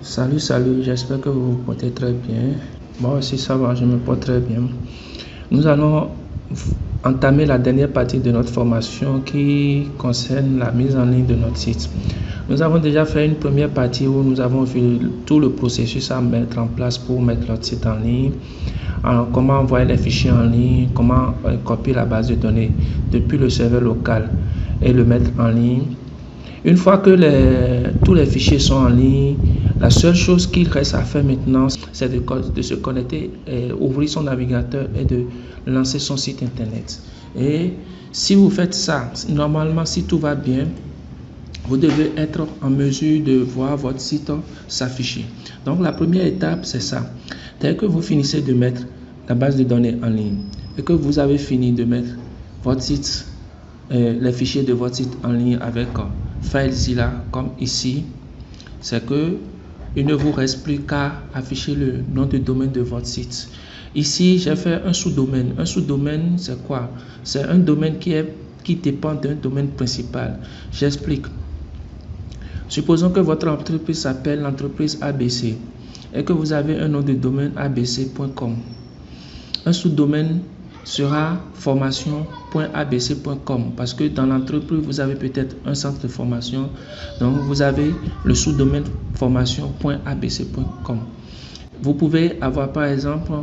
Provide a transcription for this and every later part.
Salut, j'espère que vous vous portez très bien. Moi aussi ça va, je me porte très bien. Nous allons entamer la dernière partie de notre formation qui concerne la mise en ligne de notre site. Nous avons déjà fait une première partie où nous avons vu tout le processus à mettre en place pour mettre notre site en ligne. Alors, comment envoyer les fichiers en ligne, comment copier la base de données depuis le serveur local et le mettre en ligne. Une fois que tous les fichiers sont en ligne, la seule chose qu'il reste à faire maintenant, c'est de se connecter, ouvrir son navigateur et de lancer son site internet. Et si vous faites ça, normalement, si tout va bien, vous devez être en mesure de voir votre site s'afficher. Donc la première étape, c'est ça. Dès que vous finissez de mettre la base de données en ligne et que vous avez fini de mettre votre site, les fichiers de votre site en ligne avec FileZilla comme ici, c'est que il ne vous reste plus qu'à afficher le nom de domaine de votre site. Ici, j'ai fait un sous-domaine. Un sous-domaine, c'est quoi? C'est un domaine qui dépend d'un domaine principal. J'explique. Supposons que votre entreprise s'appelle l'entreprise ABC et que vous avez un nom de domaine abc.com. Un sous-domaine sera formation.abc.com parce que dans l'entreprise, vous avez peut-être un centre de formation. Donc, vous avez le sous-domaine formation.abc.com. Vous pouvez avoir, par exemple,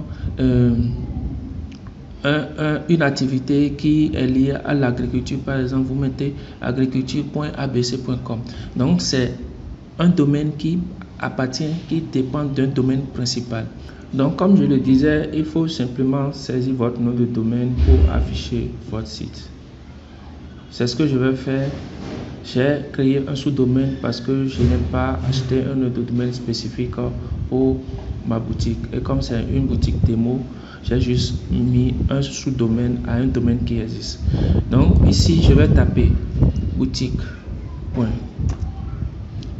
une activité qui est liée à l'agriculture. Par exemple, vous mettez agriculture.abc.com. Donc, c'est un domaine qui dépend d'un domaine principal. Donc, comme je le disais, il faut simplement saisir votre nom de domaine pour afficher votre site. C'est ce que je vais faire. J'ai créé un sous-domaine parce que je n'ai pas acheté un nom de domaine spécifique pour ma boutique. Et comme c'est une boutique démo, j'ai juste mis un sous-domaine à un domaine qui existe. Donc, ici, je vais taper boutique.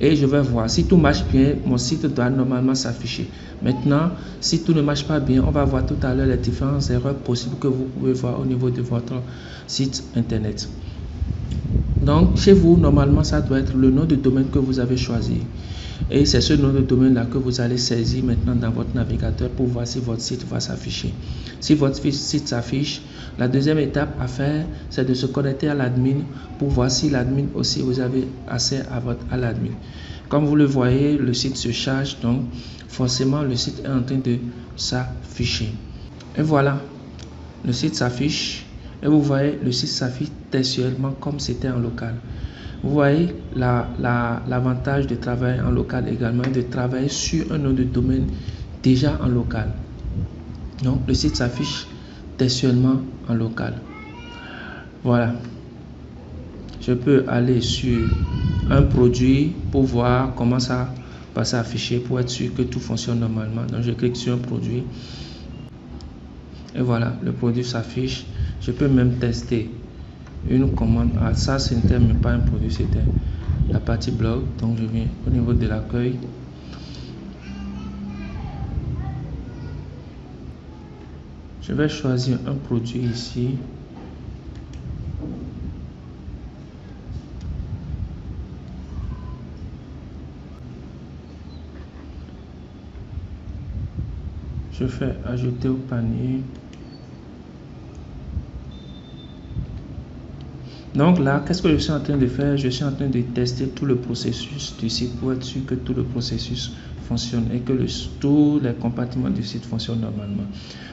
Et je vais voir si tout marche bien, mon site doit normalement s'afficher. Maintenant, si tout ne marche pas bien, on va voir tout à l'heure les différentes erreurs possibles que vous pouvez voir au niveau de votre site internet. Donc, chez vous, normalement, ça doit être le nom de domaine que vous avez choisi. Et c'est ce nom de domaine-là que vous allez saisir maintenant dans votre navigateur pour voir si votre site va s'afficher. Si votre site s'affiche, la deuxième étape à faire, c'est de se connecter à l'admin pour voir si l'admin aussi, vous avez accès à l'admin. Comme vous le voyez, le site se charge, donc forcément, le site est en train de s'afficher. Et voilà, le site s'affiche. Et vous voyez, le site s'affiche textuellement comme c'était en local. Vous voyez l'avantage de travailler en local également, de travailler sur un nom de domaine déjà en local. Donc, le site s'affiche textuellement en local. Voilà. Je peux aller sur un produit pour voir comment ça va s'afficher pour être sûr que tout fonctionne normalement. Donc, je clique sur un produit. Et voilà, le produit s'affiche. Je peux même tester une commande. Ah, ça, ce n'était même pas un produit, c'était la partie blog. Donc, je viens au niveau de l'accueil. Je vais choisir un produit ici. Je fais ajouter au panier. Donc là, qu'est-ce que je suis en train de faire? Je suis en train de tester tout le processus du site pour être sûr que tout le processus fonctionne et que tous les compartiments du site fonctionnent normalement.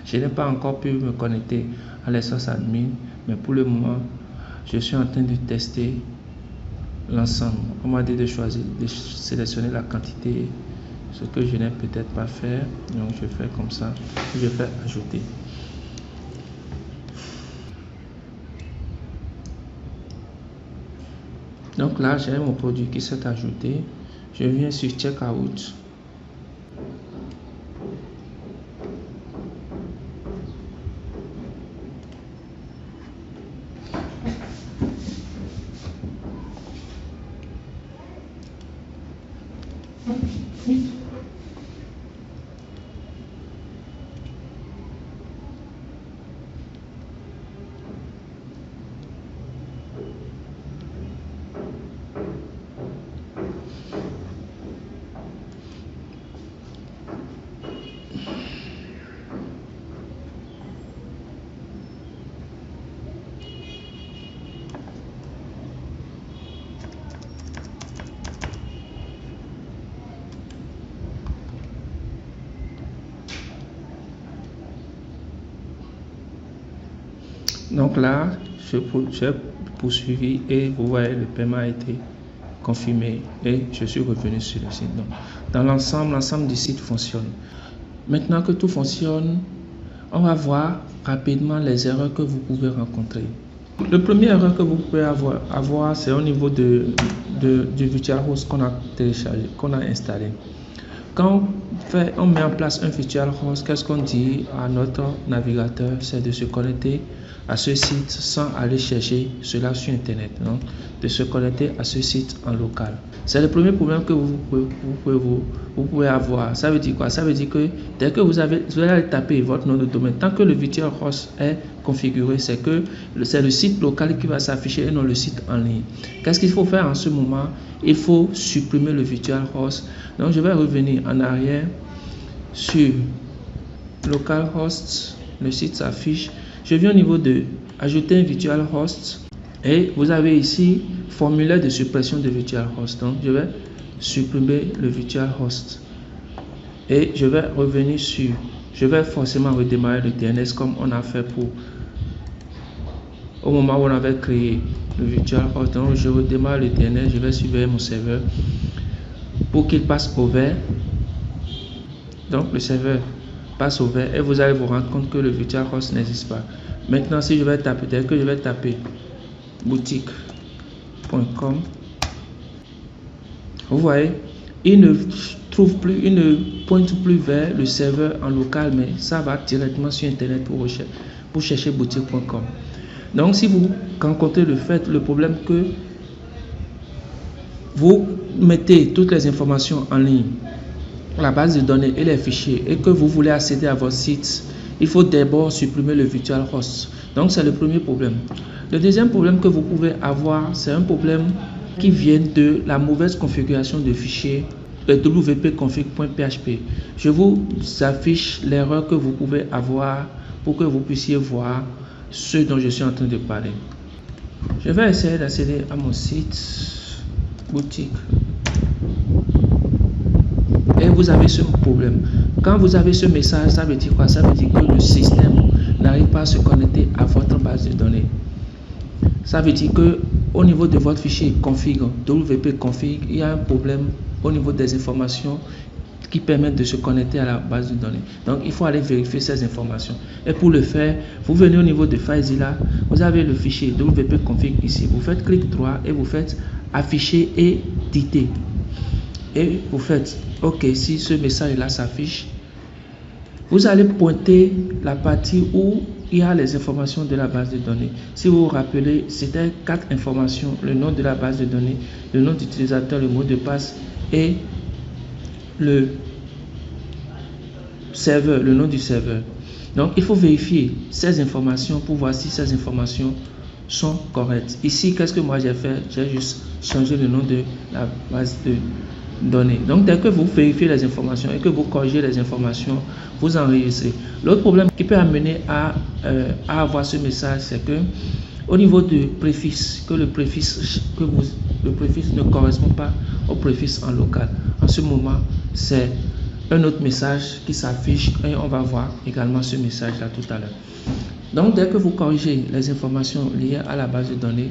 Je n'ai pas encore pu me connecter à l'espace admin, mais pour le moment, je suis en train de tester l'ensemble. On m'a dit de choisir, de sélectionner la quantité, ce que je n'ai peut-être pas fait. Donc je fais comme ça, je fais ajouter. Donc là, j'ai mon produit qui s'est ajouté. Je viens sur Checkout. Donc là, j'ai poursuivi et vous voyez, le paiement a été confirmé et je suis revenu sur le site. Donc, dans l'ensemble du site fonctionne. Maintenant que tout fonctionne, on va voir rapidement les erreurs que vous pouvez rencontrer. Le premier erreur que vous pouvez avoir c'est au niveau du VirtualHost qu'on a téléchargé, qu'on a installé. Quand on met en place un VirtualHost, qu'est-ce qu'on dit à notre navigateur? C'est de se connecter à ce site sans aller chercher cela sur internet, donc de se connecter à ce site en local. C'est le premier problème que vous pouvez avoir. Ça veut dire quoi? Ça veut dire que dès que vous allez taper votre nom de domaine, tant que le VirtualHost est configuré, c'est le site local qui va s'afficher et non le site en ligne. Qu'est-ce qu'il faut faire en ce moment? Il faut supprimer le VirtualHost. Donc je vais revenir en arrière sur localhost, le site s'affiche. Je viens au niveau de ajouter un VirtualHost et vous avez ici formulaire de suppression de VirtualHost. Donc je vais supprimer le VirtualHost et je vais revenir sur, je vais forcément redémarrer le DNS comme on a fait au moment où on avait créé le VirtualHost. Donc je redémarre le DNS, je vais surveiller mon serveur pour qu'il passe au vert. Donc le serveur passe au vert et vous allez vous rendre compte que le VirtualHost n'existe pas. Maintenant, si je vais taper, dès que je vais taper boutique.com, vous voyez, il ne pointe plus vers le serveur en local, mais ça va directement sur internet pour chercher boutique.com. Donc si vous rencontrez le problème que vous mettez toutes les informations en ligne, la base de données et les fichiers, et que vous voulez accéder à votre site, il faut d'abord supprimer le VirtualHost. Donc c'est le premier problème. Le deuxième problème que vous pouvez avoir, c'est un problème qui vient de la mauvaise configuration de fichiers wp-config.php. Je vous affiche l'erreur que vous pouvez avoir pour que vous puissiez voir ce dont je suis en train de parler. Je vais essayer d'accéder à mon site boutique. Et vous avez ce problème. Quand vous avez ce message, ça veut dire quoi? Ça veut dire que le système n'arrive pas à se connecter à votre base de données. Ça veut dire que au niveau de votre fichier config, wp-config, il y a un problème au niveau des informations qui permettent de se connecter à la base de données. Donc il faut aller vérifier ces informations. Et pour le faire, vous venez au niveau de FileZilla, vous avez le fichier wp-config ici. Vous faites clic droit et vous faites afficher et éditer. Et vous faites OK. Si ce message là s'affiche, vous allez pointer la partie où il y a les informations de la base de données. Si vous vous rappelez, c'était 4 informations: le nom de la base de données, le nom d'utilisateur, le mot de passe et le serveur, le nom du serveur. Donc il faut vérifier ces informations pour voir si ces informations sont correctes. Ici, qu'est-ce que moi j'ai fait? J'ai juste changé le nom de la base de données. Donc dès que vous vérifiez les informations et que vous corrigez les informations, vous enregistrez. L'autre problème qui peut amener à avoir ce message, c'est que au niveau du préfixe, le préfixe ne correspond pas au préfixe en local. En ce moment, c'est un autre message qui s'affiche et on va voir également ce message là tout à l'heure. Donc dès que vous corrigez les informations liées à la base de données,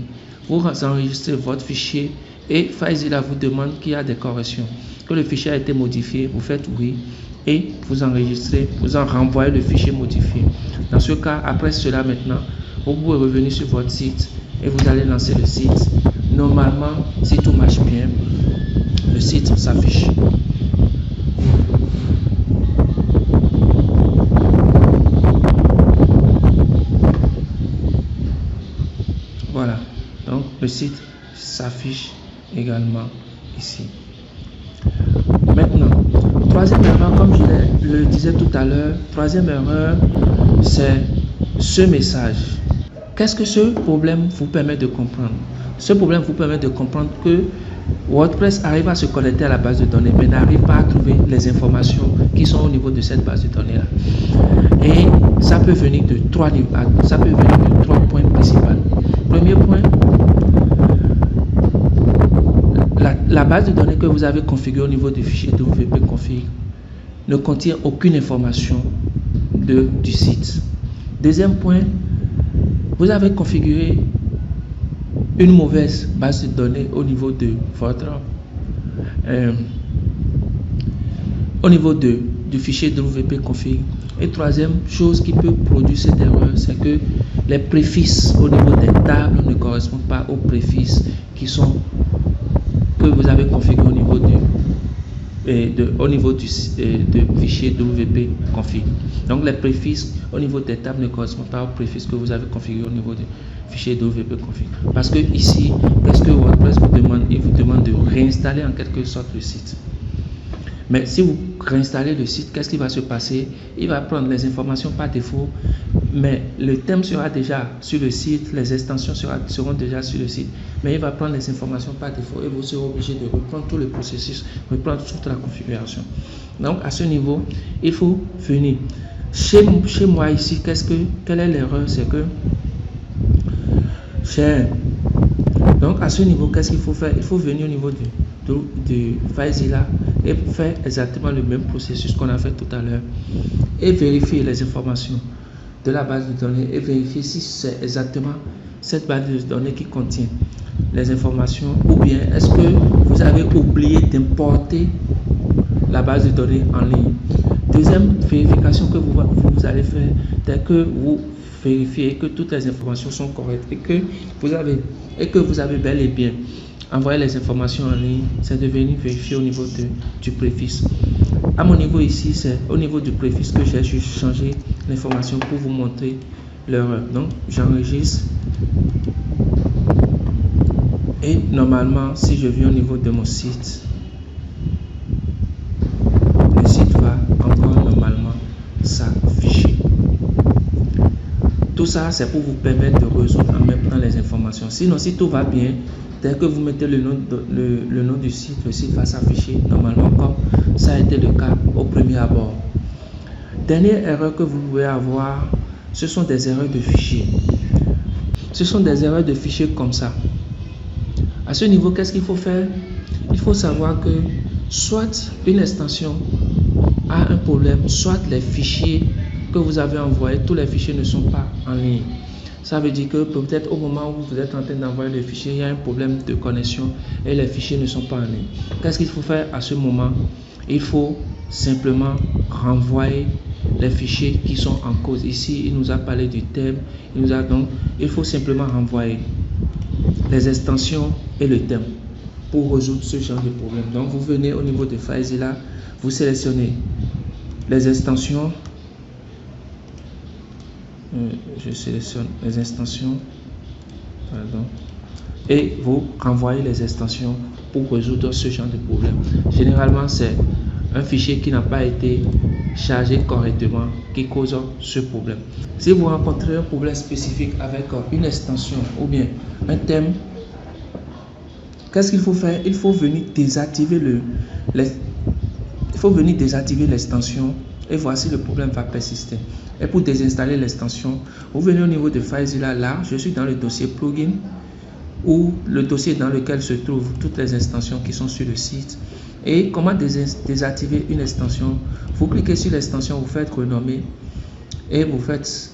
vous enregistrez votre fichier et FileZilla vous demande qu'il y a des corrections, que le fichier a été modifié. Vous faites oui et vous enregistrez, vous en renvoyez le fichier modifié. Dans ce cas, après cela maintenant, vous pouvez revenir sur votre site et vous allez lancer le site. Normalement, si tout marche bien, le site s'affiche. Voilà, donc le site s'affiche également ici. Maintenant, troisième erreur, comme je le disais tout à l'heure, troisième erreur, c'est ce message. Qu'est-ce que ce problème vous permet de comprendre? Ce problème vous permet de comprendre que WordPress arrive à se connecter à la base de données, mais n'arrive pas à trouver les informations qui sont au niveau de cette base de données-là. Et ça peut venir de trois points principaux. Premier point, la base de données que vous avez configurée au niveau du fichier WP config ne contient aucune information du site. Deuxième point, vous avez configuré une mauvaise base de données au niveau de votre du fichier WP config. Et troisième chose qui peut produire cette erreur, c'est que les préfixes au niveau des tables ne correspondent pas aux préfixes que vous avez configurés au niveau du fichier WP config. Donc les préfixes au niveau des tables ne correspondent pas aux préfixes que vous avez configurés au niveau du fichier WP config. Parce que ici, qu'est-ce que WordPress vous demande? Il vous demande de réinstaller en quelque sorte le site. Mais si vous réinstallez le site, qu'est-ce qui va se passer? Il va prendre les informations par défaut, mais le thème sera déjà sur le site, les extensions seront déjà sur le site, mais il va prendre les informations par défaut et vous serez obligé de reprendre tout le processus, reprendre toute la configuration. Donc à ce niveau, il faut venir. Chez moi ici, quelle est l'erreur? C'est que donc à ce niveau, qu'est-ce qu'il faut faire? Il faut venir au niveau du FileZilla et faire exactement le même processus qu'on a fait tout à l'heure et vérifier les informations de la base de données et vérifier si c'est exactement cette base de données qui contient les informations, ou bien est-ce que vous avez oublié d'importer la base de données en ligne. Deuxième vérification que vous allez faire, dès que vous vérifiez que toutes les informations sont correctes et que vous avez bel et bien envoyé les informations en ligne, c'est de venir vérifier au niveau du préfixe. À mon niveau ici, c'est au niveau du préfixe que j'ai juste changé l'information pour vous montrer l'erreur. Donc j'enregistre et normalement si je viens au niveau de mon site, le site va encore normalement s'afficher. Tout ça c'est pour vous permettre de résoudre en même temps les informations. Sinon, si tout va bien, dès que vous mettez le nom du site, le site va s'afficher normalement comme ça a été le cas au premier abord. Dernière erreur que vous pouvez avoir, ce sont des erreurs de fichiers. Ce sont des erreurs de fichiers comme ça. À ce niveau, qu'est-ce qu'il faut faire? Il faut savoir que soit une extension a un problème, soit les fichiers que vous avez envoyés, tous les fichiers ne sont pas en ligne. Ça veut dire que peut-être au moment où vous êtes en train d'envoyer le fichier, il y a un problème de connexion et les fichiers ne sont pas en ligne. Qu'est-ce qu'il faut faire à ce moment? Il faut simplement renvoyer les fichiers qui sont en cause. Ici, il nous a parlé du thème. Il faut simplement renvoyer les extensions et le thème pour résoudre ce genre de problème. Donc, vous venez au niveau de FileZilla, vous sélectionnez les extensions. Je sélectionne les extensions, pardon, et vous renvoyez les extensions pour résoudre ce genre de problème. Généralement, c'est un fichier qui n'a pas été chargé correctement qui cause ce problème. Si vous rencontrez un problème spécifique avec une extension ou bien un thème, qu'est-ce qu'il faut faire? Il faut venir désactiver l'extension et voici le problème va persister. Et pour désinstaller l'extension, vous venez au niveau de FileZilla. Là, je suis dans le dossier plugin ou le dossier dans lequel se trouvent toutes les extensions qui sont sur le site. Et comment désactiver une extension? Vous cliquez sur l'extension, vous faites renommer et vous faites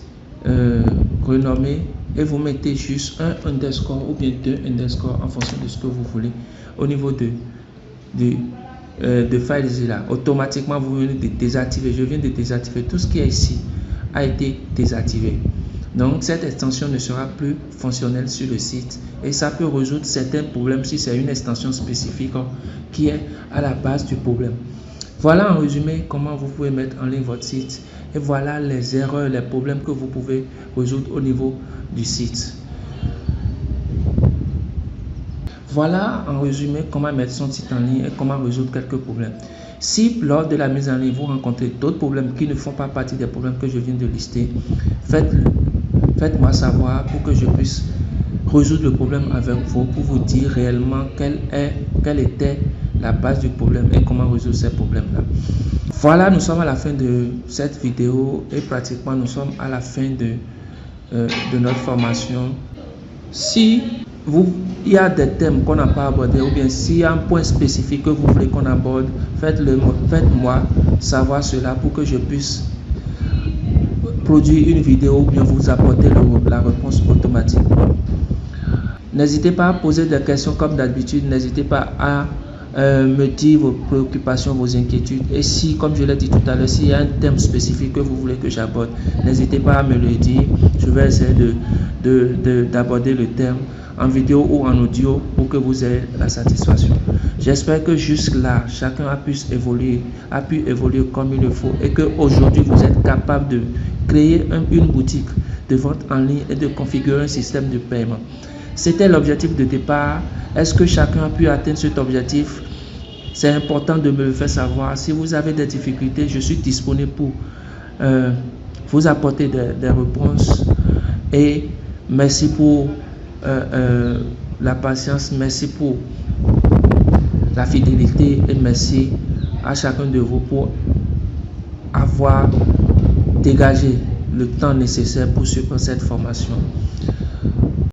renommer et vous mettez juste un underscore ou bien deux underscores en fonction de ce que vous voulez au niveau de FileZilla. Automatiquement, vous venez de désactiver. Je viens de désactiver tout ce qui est ici a été désactivé. Donc cette extension ne sera plus fonctionnelle sur le site et ça peut résoudre certains problèmes si c'est une extension spécifique qui est à la base du problème. Voilà en résumé comment vous pouvez mettre en ligne votre site et voilà les erreurs, les problèmes que vous pouvez résoudre au niveau du site. Voilà en résumé comment mettre son site en ligne et comment résoudre quelques problèmes. Si lors de la mise en ligne vous rencontrez d'autres problèmes qui ne font pas partie des problèmes que je viens de lister, faites-moi savoir pour que je puisse résoudre le problème avec vous pour vous dire réellement quelle était la base du problème et comment résoudre ces problèmes-là. Voilà, nous sommes à la fin de cette vidéo et pratiquement nous sommes à la fin de notre formation. Si il y a des thèmes qu'on n'a pas abordés ou bien s'il y a un point spécifique que vous voulez qu'on aborde, faites-moi savoir cela pour que je puisse produire une vidéo ou bien vous apporter la réponse automatiquement. N'hésitez pas à poser des questions comme d'habitude, n'hésitez pas à me dire vos préoccupations, vos inquiétudes. Et si, comme je l'ai dit tout à l'heure, s'il y a un thème spécifique que vous voulez que j'aborde, n'hésitez pas à me le dire. Je vais essayer d'aborder le thème en vidéo ou en audio pour que vous ayez la satisfaction. J'espère que jusque-là, chacun a pu évoluer comme il le faut et qu'aujourd'hui, vous êtes capable de créer une boutique de vente en ligne et de configurer un système de paiement. C'était l'objectif de départ. Est-ce que chacun a pu atteindre cet objectif? C'est important de me le faire savoir. Si vous avez des difficultés, je suis disponible pour vous apporter des réponses. Et merci pour la patience, merci pour la fidélité et merci à chacun de vous pour avoir dégagé le temps nécessaire pour suivre cette formation.